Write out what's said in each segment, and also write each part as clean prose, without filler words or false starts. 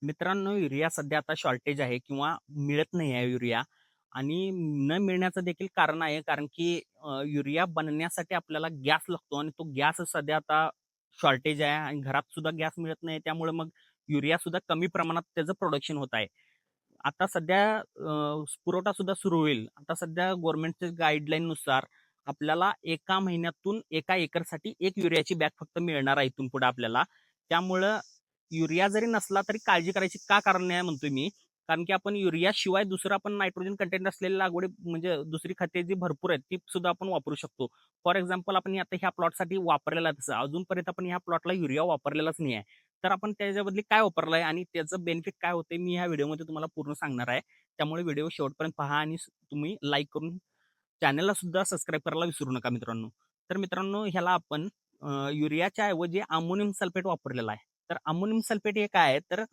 मित्रांनो, युरिया सध्या आता शॉर्टेज आहे किंवा मिळत नाही आहे युरिया आणि न मिळण्याचं देखील कारण आहे कारण की युरिया बनण्यासाठी आपल्याला गॅस लागतो आणि तो गॅस सध्या आता शॉर्टेज आहे आणि घरात सुद्धा गॅस मिळत नाही. त्यामुळे मग युरिया सुद्धा कमी प्रमाणात त्याचं प्रोडक्शन होत आहे. आता सध्या पुरवठा सुद्धा सुरू होईल. आता सध्या गव्हर्नमेंटच्या गाईडलाईननुसार आपल्याला एका महिन्यातून एका एकरसाठी 1 युरियाची बॅग फक्त मिळणार आहे इथून पुढे आपल्याला. त्यामुळं युरिया जरी नसला तरी काळजी करायची का कारण नाही म्हणतोय मी. कारण की आपण युरिया शिवाय दुसरं आपण नायट्रोजन कंटेंट असलेल्या लागवडी म्हणजे दुसरी खते जी भरपूर आहेत ती सुद्धा आपण वापरू शकतो. फॉर एक्झाम्पल आपण आता ह्या प्लॉटसाठी वापरलेला तसं अजूनपर्यंत आपण ह्या प्लॉटला युरिया वापरलेलाच नाही आहे. तर आपण त्याच्याबदली काय वापरलंय आणि त्याचं बेनिफिट काय होते मी ह्या व्हिडिओमध्ये तुम्हाला पूर्ण सांगणार आहे. त्यामुळे व्हिडिओ शेवटपर्यंत पहा आणि तुम्ही लाईक करून चॅनलला सुद्धा सबस्क्राईब करायला विसरू नका मित्रांनो. तर मित्रांनो ह्याला आपण युरियाच्या ऐवजी अमोनियम सल्फेट वापरलेला आहे. तर अमोनियम सल्फेट हे काय आहे तर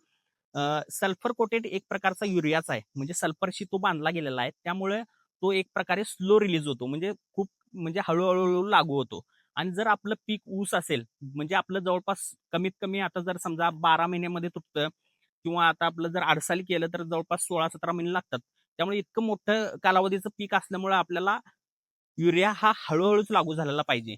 सल्फर कोटेड एक प्रकारचा युरियाच आहे. म्हणजे सल्फरशी तो बांधला गेलेला आहे. त्यामुळे तो एक प्रकारे स्लो रिलीज होतो. म्हणजे खूप म्हणजे हळू लागू होतो. आणि जर आपलं पीक ऊस असेल, म्हणजे आपलं जवळपास कमीत कमी आता जर समजा 12 महिन्यामध्ये तुटतं किंवा आता आपलं जर आडसाली केलं तर जवळपास 16-17 महिने लागतात. त्यामुळे इतकं मोठं कालावधीचं पीक असल्यामुळे आपल्याला युरिया हा हळू लागू झालेला पाहिजे.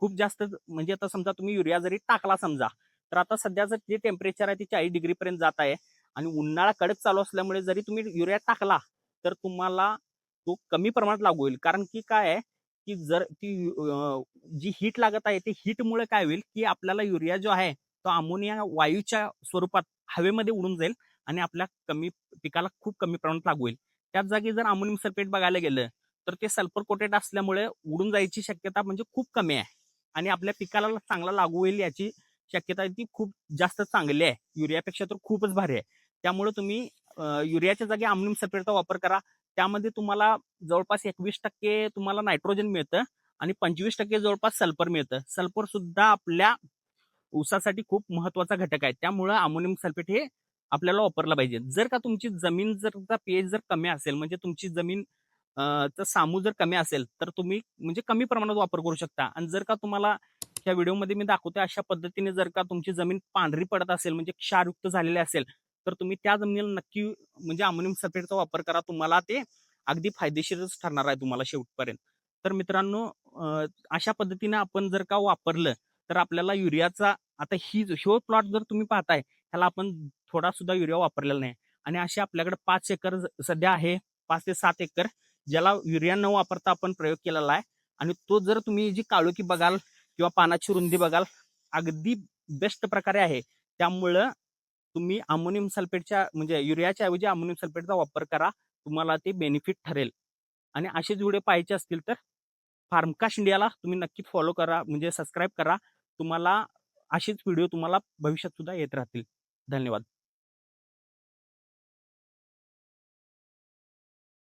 खूप जास्त म्हणजे आता समजा तुम्ही युरिया जरी टाकला समजा, तर आता सध्याचं जे टेम्परेचर आहे ते 40 डिग्रीपर्यंत जात आहे आणि उन्हाळा कडक चालू असल्यामुळे जरी तुम्ही युरिया टाकला, तर तुम्हाला तो कमी प्रमाणात लागू होईल. कारण की काय आहे, की जर ती जी हीट लागत आहे, ते हीटमुळे काय होईल, की आपल्याला युरिया जो आहे, तो अमोनिया वायूच्या स्वरूपात हवेमध्ये उडून जाईल आणि आपल्या पिकाला खूप कमी प्रमाणात लागू होईल. त्याच जागी जर अमोनियम सल्फेट बघायला गेलं, तर ते सल्फर कोटेड असल्यामुळे उडून जायची शक्यता म्हणजे खूप कमी आहे आणि आपल्या पिकाला चांगला लागू होईल याची शक्यता ती खूप जास्त चांगली आहे. युरियापेक्षा तर खूपच भारी आहे. त्यामुळे तुम्ही युरियाच्या जागी अमोनियम सल्फेटचा वापर करा. त्यामध्ये तुम्हाला जवळपास 21% तुम्हाला नायट्रोजन मिळतं आणि 25% जवळपास सल्फर मिळतं. सल्फर सुद्धा आपल्या ऊसासाठी खूप महत्वाचा घटक आहे. त्यामुळं अमोनियम सल्फेट हे आपल्याला वापरलं पाहिजे. जर का तुमची जमीन जर का पीएच जर कमी असेल म्हणजे तुमची जमीन तर सामू जर कमी असेल तर तुम्ही म्हणजे कमी प्रमाणात वापर करू शकता आणि जर का तुम्हाला ह्या व्हिडिओमध्ये मी दाखवतोय अशा पद्धतीने जर का तुमची जमीन पांढरी पडत असेल म्हणजे क्षारयुक्त झालेली असेल तर तुम्ही त्या जमिनीला नक्की म्हणजे अमोनियम सल्फेटचा वापर करा. तुम्हाला ते अगदी फायदेशीरच ठरणार आहे तुम्हाला शेवटपर्यंत. तर मित्रांनो अशा पद्धतीने आपण जर का वापरलं तर आपल्याला युरियाचा आता ह्यो प्लॉट जर तुम्ही पाहताय ह्याला आपण थोडा सुद्धा युरिया वापरलेला नाही आणि असे आपल्याकडे 5 एकर सध्या आहे 5 ते 7 एकर ज्याला युरिया न वापरता आपण प्रयोग केलेला आहे आणि तो जर तुम्ही जी काळोखी बघाल किंवा पानाची रुंदी बघाल अगदी बेस्ट प्रकारे आहे. त्यामुळं तुम्ही अमोनियम सल्फेटच्या म्हणजे युरियाच्या ऐवजी अमोनियम सल्फेटचा वापर करा. तुम्हाला ते बेनिफिट ठरेल आणि असेच व्हिडिओ पाहायचे असतील तर फार्मकास्ट इंडियाला तुम्ही नक्की फॉलो करा म्हणजे सबस्क्राईब करा. तुम्हाला असेच व्हिडिओ तुम्हाला भविष्यात सुद्धा येत राहतील. धन्यवाद.